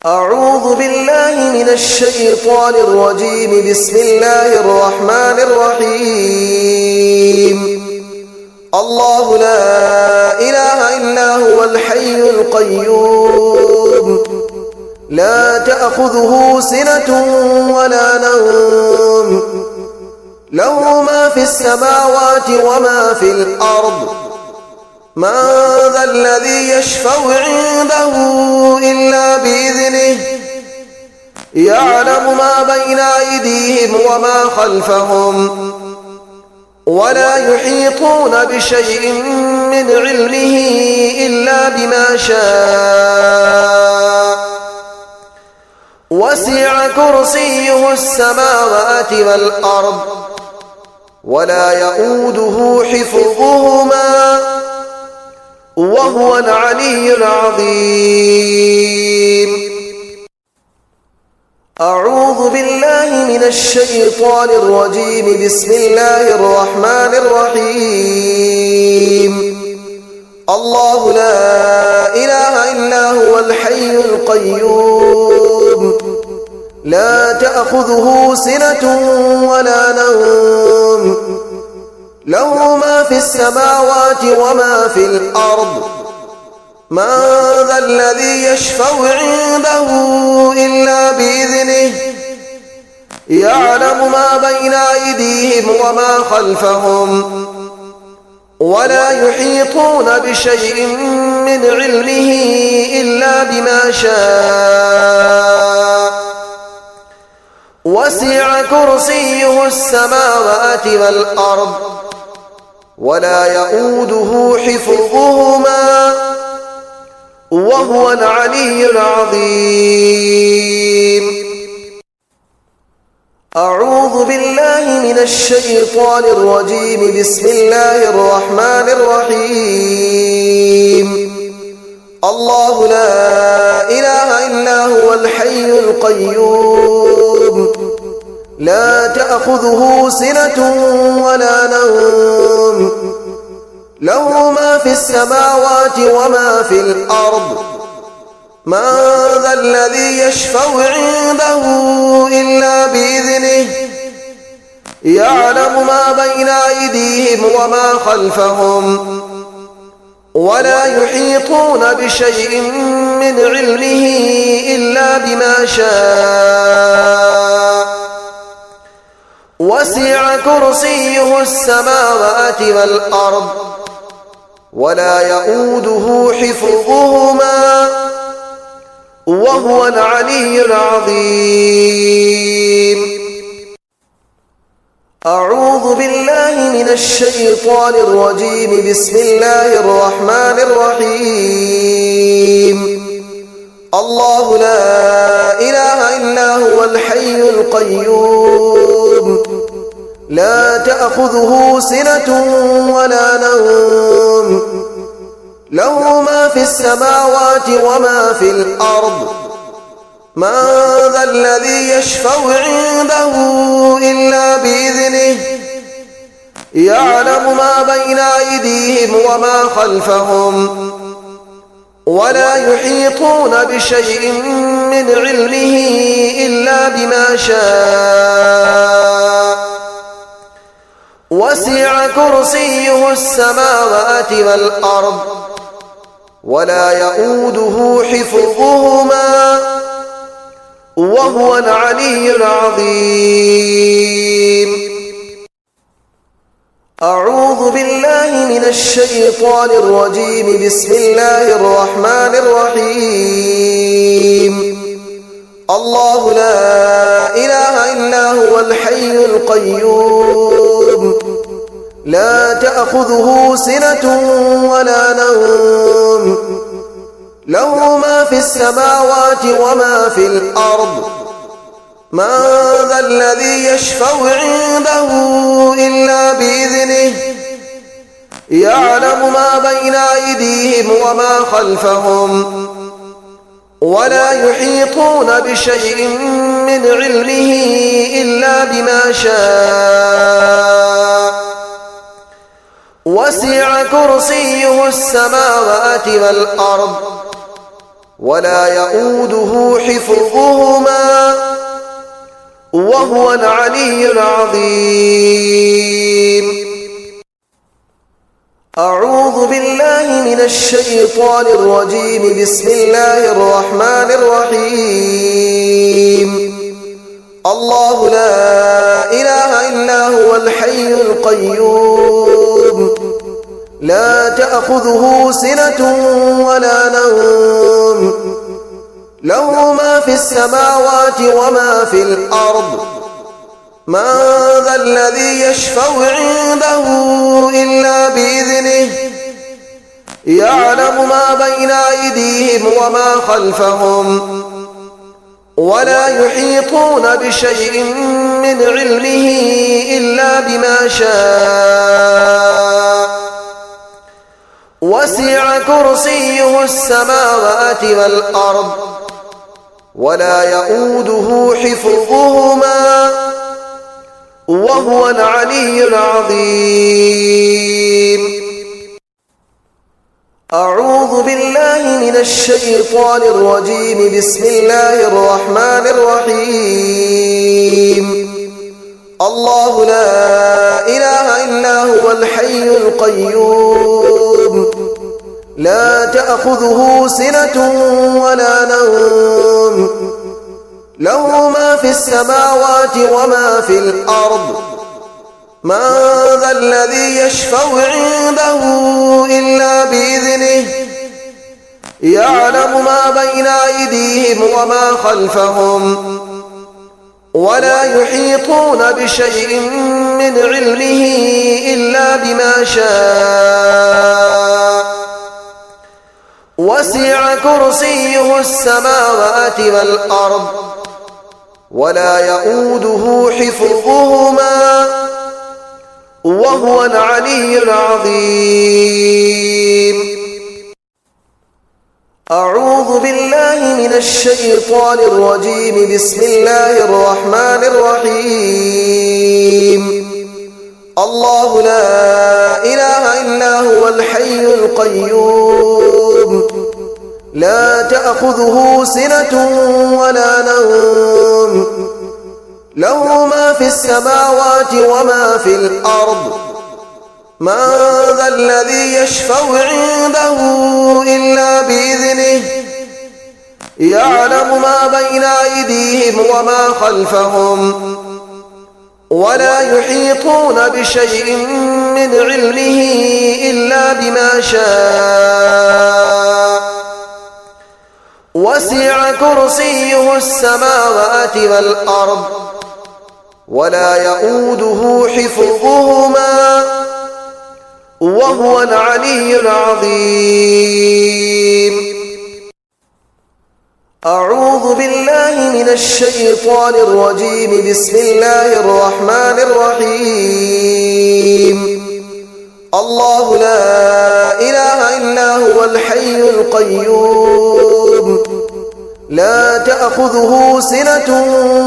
أعوذ بالله من الشيطان الرجيم. بسم الله الرحمن الرحيم. الله لا إله إلا هو الحي القيوم، لا تأخذه سنة ولا نوم، له ما في السماوات وما في الأرض. من ذا الذي يشفع عنده إلا بإذنه، يعلم ما بين أيديهم وما خلفهم، ولا يحيطون بشيء من علمه إلا بما شاء. وسع كرسيه السماوات والأرض، ولا يؤوده حفظهما، وهو العلي العظيم. أعوذ بالله من الشيطان الرجيم. بسم الله الرحمن الرحيم. الله لا إله إلا هو الحي القيوم، لا تأخذه سنة ولا نوم، له ما في السماوات وما في الأرض. من ذا الذي يشفع عنده إلا بإذنه، يعلم ما بين أيديهم وما خلفهم، ولا يحيطون بشيء من علمه إلا بما شاء. وسع كرسيه السماوات والأرض، ولا يؤوده حفظهما، وهو العلي العظيم. أعوذ بالله من الشيطان الرجيم. بسم الله الرحمن الرحيم. الله لا إله إلا هو الحي القيوم، لا تأخذه سنة ولا نوم، له ما في السماوات وما في الأرض. من ذا الذي يشفع عنده إلا بإذنه، يعلم ما بين أيديهم وما خلفهم، ولا يحيطون بشيء من علمه إلا بما شاء. وسع كرسيه السماوات والأرض، ولا يؤوده حفظهما، وهو العلي العظيم. أعوذ بالله من الشيطان الرجيم. بسم الله الرحمن الرحيم. الله لا إله إلا هو الحي القيوم، لا تأخذه سنة ولا نوم، له ما في السماوات وما في الأرض. من ذا الذي يشفع عنده إلا بإذنه، يعلم ما بين أيديهم وما خلفهم، ولا يحيطون بشيء من علمه إلا بما شاء. وسع كرسيه السماوات والأرض، ولا يؤوده حفظهما، وهو العلي العظيم. أعوذ بالله من الشيطان الرجيم. بسم الله الرحمن الرحيم. الله لا إله إلا هو الحي القيوم، لا تأخذه سنة ولا نوم، له ما في السماوات وما في الأرض. من ذا الذي يشفع عنده إلا بإذنه، يعلم ما بين أيديهم وما خلفهم، ولا يحيطون بشيء من علمه إلا بما شاء. وسع كرسيه السماوات والأرض، ولا يؤوده حفظهما وهو العلي العظيم. أعوذ بالله من الشيطان الرجيم. بسم الله الرحمن الرحيم. الله لا إله إلا هو الحي القيوم لا تأخذه سنة ولا نوم له ما في السماوات وما في الأرض من ذا الذي يشفع عنده إلا بإذنه يعلم ما بين أيديهم وما خلفهم ولا يحيطون بشيء من علمه إلا بما شاء وسع كرسيه السماوات والأرض ولا يؤوده حفظهما وهو العلي العظيم. أعوذ بالله من الشيطان الرجيم. بسم الله الرحمن الرحيم. الله لا إله إلا هو الحي القيوم لا تأخذه سنة ولا نوم له ما في السماوات وما في الأرض من ذا الذي يشفع عنده إلا بإذنه يعلم ما بين أيديهم وما خلفهم ولا يحيطون بشيء من علمه إلا بما شاء وسع كرسيه السماوات والأرض ولا يؤوده حفظهما وهو العلي العظيم. أعوذ بالله من الشيطان الرجيم. بسم الله الرحمن الرحيم. الله لا إله إلا هو الحي القيوم لا تأخذه سنة ولا نوم له ما في السماوات وما في الأرض من ذا الذي يشفع عنده إلا بإذنه يعلم ما بين أيديهم وما خلفهم ولا يحيطون بشيء من علمه إلا بما شاء وسع كرسيه السماوات والأرض ولا يؤوده حفظهما وهو العلي العظيم. أعوذ بالله من الشيطان الرجيم. بسم الله الرحمن الرحيم. الله لا إله إلا هو الحي القيوم لا تأخذه سنة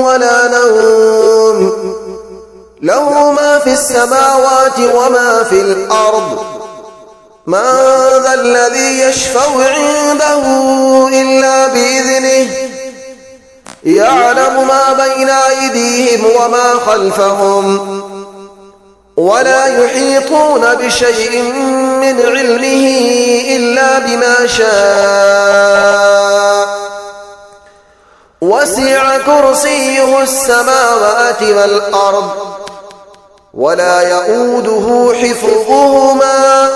ولا نوم له ما في السماوات وما في الأرض من ذا الذي يشفع عنده إلا بإذنه يعلم ما بين أيديهم وما خلفهم ولا يحيطون بشيء من علمه إلا بما شاء وسع كرسيه السماوات والأرض ولا يؤوده حفظهما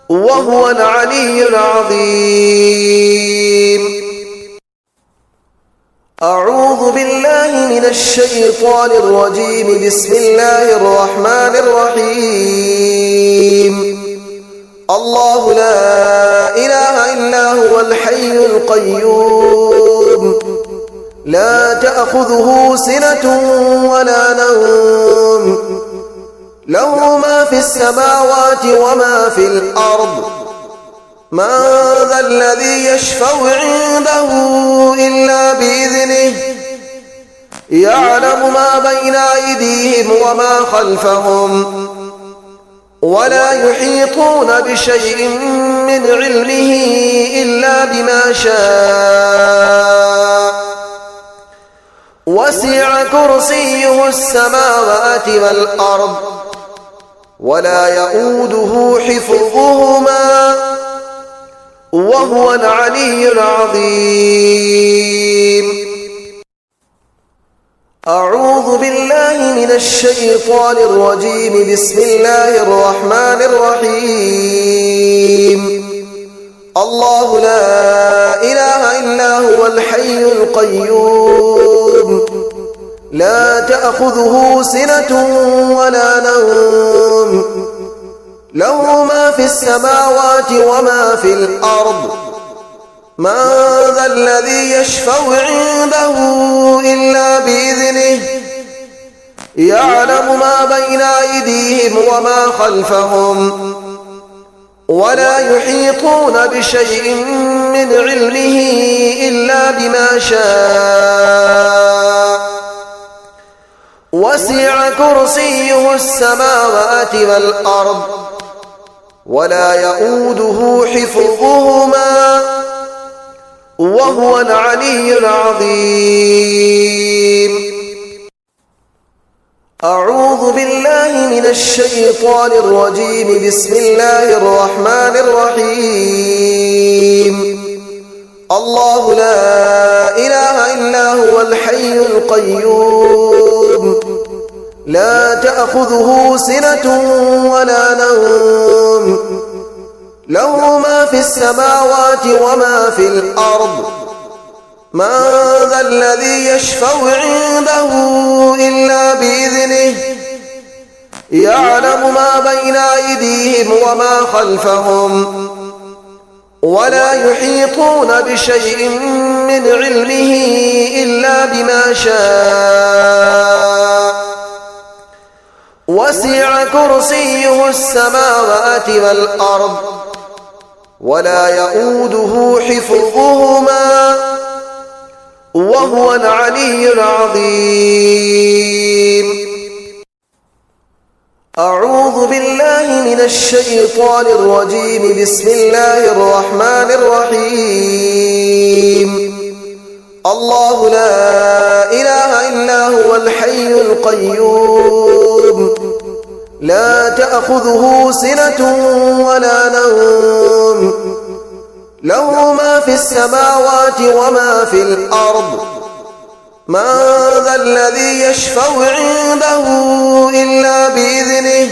وهو العلي العظيم. أعوذ بالله من الشيطان الرجيم. بسم الله الرحمن الرحيم. الله لا إله إلا هو الحي القيوم لا تأخذه سنة ولا نوم له ما في السماوات وما في الأرض من ذا الذي يشفع عنده إلا بإذنه يعلم ما بين أيديهم وما خلفهم ولا يحيطون بشيء من علمه إلا بما شاء وسع كرسيه السماوات والأرض ولا يؤوده حفظهما وهو العلي العظيم. أعوذ بالله من الشيطان الرجيم. بسم الله الرحمن الرحيم. الله لا إله إلا هو الحي القيوم لا تأخذه سنة ولا نوم له ما في السماوات وما في الأرض من ذا الذي يشفع عنده إلا بإذنه يعلم ما بين أيديهم وما خلفهم ولا يحيطون بشيء من علمه إلا بما شاء وسع كرسيه السماوات والأرض ولا يؤوده حفظهما وهو العلي العظيم. أعوذ بالله من الشيطان الرجيم. بسم الله الرحمن الرحيم. الله لا إله إلا هو الحي القيوم لا تأخذه سنة ولا نوم له ما في السماوات وما في الأرض من ذا الذي يشفع عنده إلا بإذنه يعلم ما بين أيديهم وما خلفهم ولا يحيطون بشيء من علمه إلا بما شاء وسع كرسيه السماوات والأرض ولا يؤوده حفظهما وهو العلي العظيم. أعوذ بالله من الشيطان الرجيم. بسم الله الرحمن الرحيم. الله لا إله إلا هو الحي القيوم لا تأخذه سنة ولا نوم له ما في السماوات وما في الأرض من ذا الذي يشفع عنده إلا بإذنه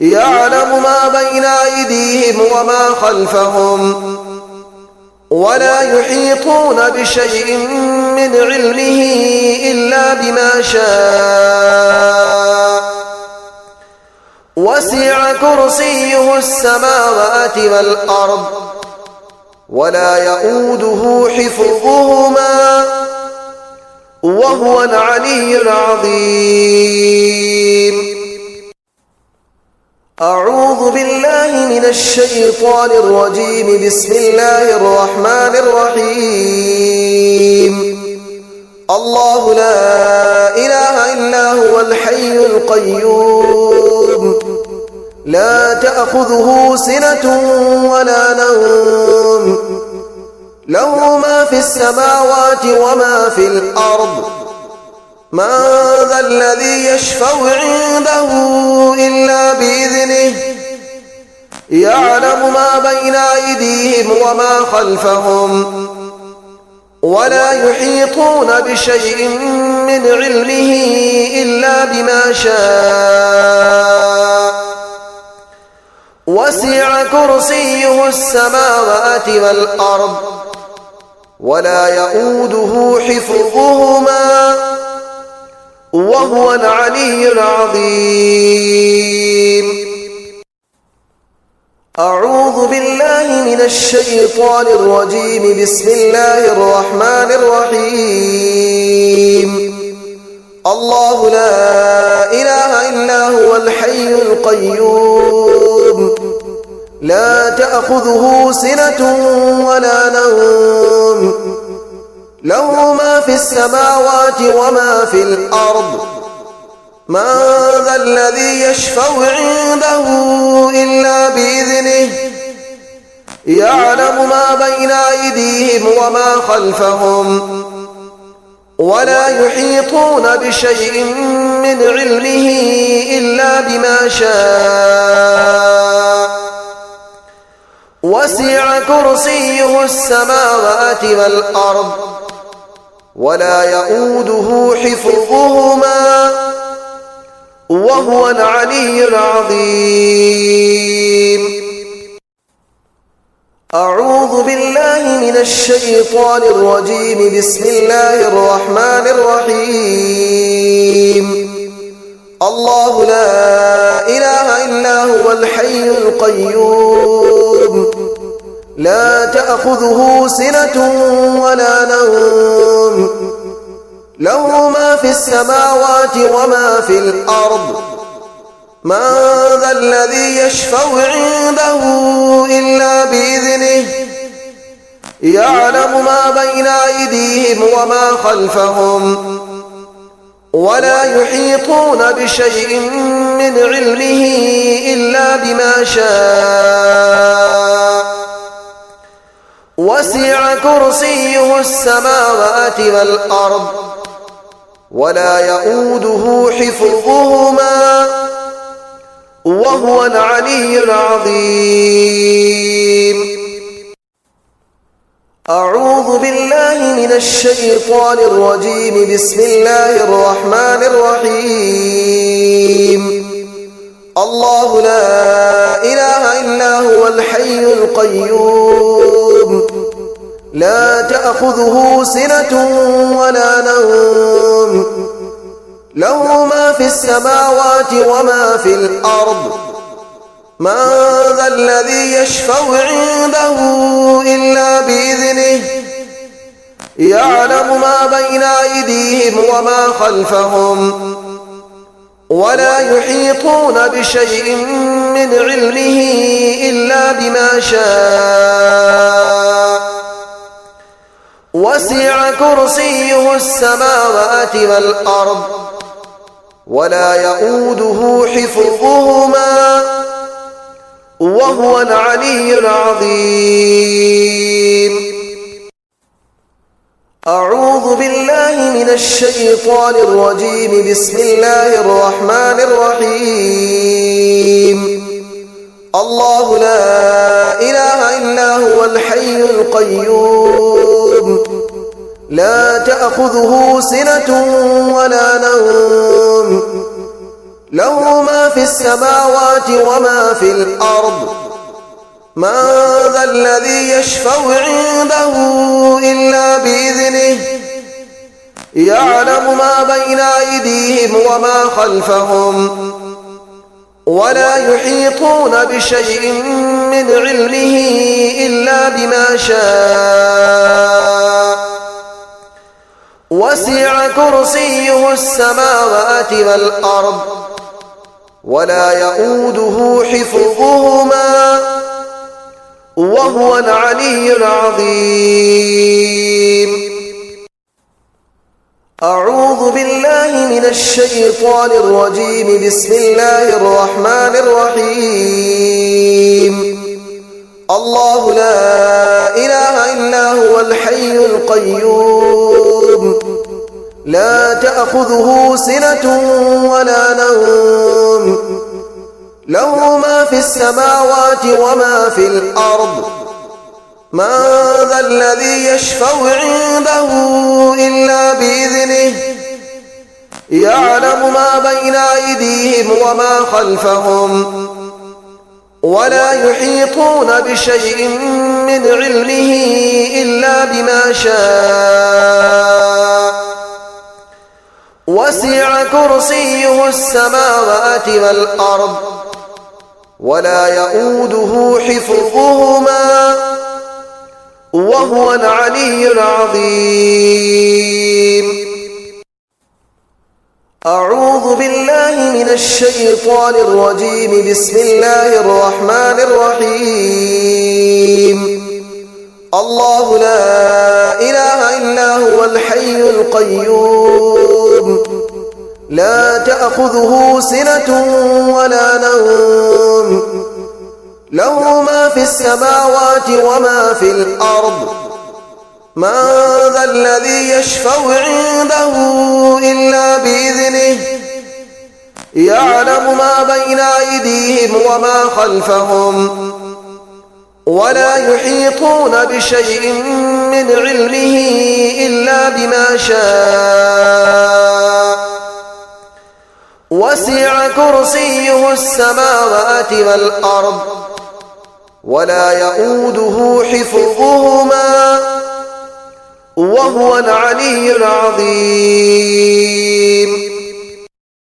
يعلم ما بين أيديهم وما خلفهم ولا يحيطون بشيء من علمه إلا بما شاء وسع كرسيه السماوات والأرض ولا يؤوده حفظهما وهو العلي العظيم. أعوذ بالله من الشيطان الرجيم. بسم الله الرحمن الرحيم. الله لا إله إلا هو الحي القيوم لا تأخذه سنة ولا نوم له ما في السماوات وما في الأرض من ذا الذي يشفع عنده إلا بإذنه يعلم ما بين أيديهم وما خلفهم ولا يحيطون بشيء من علمه إلا بما شاء وسع كرسيه السماوات والأرض ولا يؤوده حفظهما وهو العلي العظيم. أعوذ بالله من الشيطان الرجيم. بسم الله الرحمن الرحيم. الله لا إله إلا هو الحي القيوم لا تأخذه سنة ولا نوم له ما في السماوات وما في الأرض من ذا الذي يشفع عنده إلا بإذنه يعلم ما بين أيديهم وما خلفهم ولا يحيطون بشيء من علمه إلا بما شاء وسع كرسيه السماوات والأرض ولا يؤوده حفظهما وهو العلي العظيم. أعوذ بالله من الشيطان الرجيم. بسم الله الرحمن الرحيم. الله لا إله إلا هو الحي القيوم لا تأخذه سنة ولا نوم له ما في السماوات وما في الأرض من ذا الذي يشفع عنده إلا بإذنه يعلم ما بين أيديهم وما خلفهم ولا يحيطون بشيء من علمه إلا بما شاء وسع كرسيه السماوات والأرض ولا يؤوده حفظهما وهو العلي العظيم. أعوذ بالله من الشيطان الرجيم. بسم الله الرحمن الرحيم. الله لا إله إلا هو الحي القيوم لا تأخذه سنة ولا نوم له ما في السماوات وما في الأرض من ذا الذي يشفع عنده إلا بإذنه يعلم ما بين أيديهم وما خلفهم ولا يحيطون بشيء من علمه إلا بما شاء وسع كرسيه السماوات والأرض ولا يؤوده حفظهما وهو العلي العظيم. أعوذ بالله من الشيطان الرجيم. بسم الله الرحمن الرحيم. الله لا إله إلا هو الحي القيوم لا تأخذه سنة ولا نوم له ما في السماوات وما في الأرض من ذا الذي يشفع عنده إلا بإذنه يعلم ما بين أيديهم وما خلفهم ولا يحيطون بشيء من علمه إلا بما شاء وسع كرسيه السماوات والأرض ولا يؤوده حفظهما وهو العلي العظيم. أعوذ بالله من الشيطان الرجيم. بسم الله الرحمن الرحيم. الله لا إله إلا هو الحي القيوم لا تأخذه سنة ولا نوم له ما في السماوات وما في الأرض من ذا الذي يشفع عنده إلا بإذنه يعلم ما بين أيديهم وما خلفهم ولا يحيطون بشيء من علمه إلا بما شاء وسع كرسيه السماوات والأرض ولا يؤوده حفظهما وهو العلي العظيم. أعوذ بالله من الشيطان الرجيم. بسم الله الرحمن الرحيم. الله لا إله إلا هو الحي القيوم لا تأخذه سنة ولا نوم له ما في السماوات وما في الأرض من ذا الذي يشفع عنده إلا بإذنه يعلم ما بين أيديهم وما خلفهم ولا يحيطون بشيء من علمه إلا بما شاء وسع كرسيه السماوات والأرض ولا يؤوده حفظهما وهو العلي العظيم.